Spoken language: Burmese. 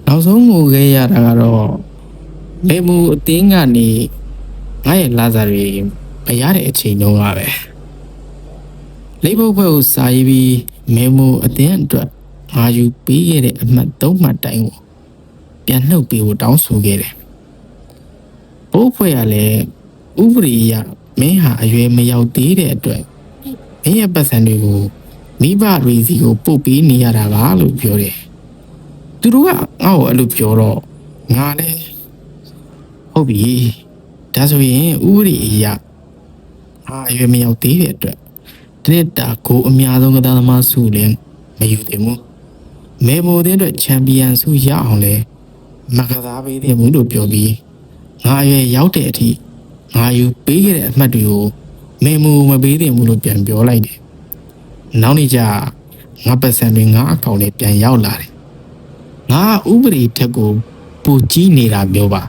နောက်ဆုံးငိုခဲ့ရတာကတော့မေမူအတင်းကနေငါရဲ့လာစာတွေမရတဲ့အချိန်တုန်းကပဲလိပ်ပုတ်ဘက်ကိုစာရေးပြီးမေမူအတင်းအတွက်ငါယူပေးခဲ့တဲ့အမှတ်3မှတ်တိုင်ကိုပြန်နှုတ်ပေးဖို့တောင်းဆိုခဲ့တယ်ဘိုးဖွဲ့ကလည်းဥပဒေအရမင်းဟာအရွယ်မရောက်သေးတဲ့အတွက်မင်းရဲ့ပတ်စံတွေကိုမိဘတွေစီကိုပို့ပေးနေရတာပါလို့ပြောတယ်သူတို့ကငါ့ကိုအဲ့လိုပြောတော့ငါလည်းဟုတ်ပြီဒါဆိုရင်ဥပဒေအရအရွယ်မရောက်သေးတဲ့အတွက်ဒီနေ့တာကိုအများဆုံးကစားသမားစုလည်းမယူသင့်ဘူးမေမိုတဲ့အတွက်ချန်ပီယံစုရအောင်လဲမကစားပေးသင့်ဘူးလို့ပြောပြီးငါအရွယ်ရောက်တဲ့အထိငါယူပေးခဲ့တဲ့အမှတ်တွေကိုမေမိုမပေးသင့်ဘူးလို့ပြန်ပြောလိုက်တယ်နောက်နေ့ကျငါပတ်စံတွေငါအကောင့်နဲ့ပြန်ရောက်လာတယ်ငါဥပဒေထက်ကိုပူကြီးနေတာမျိုးပါ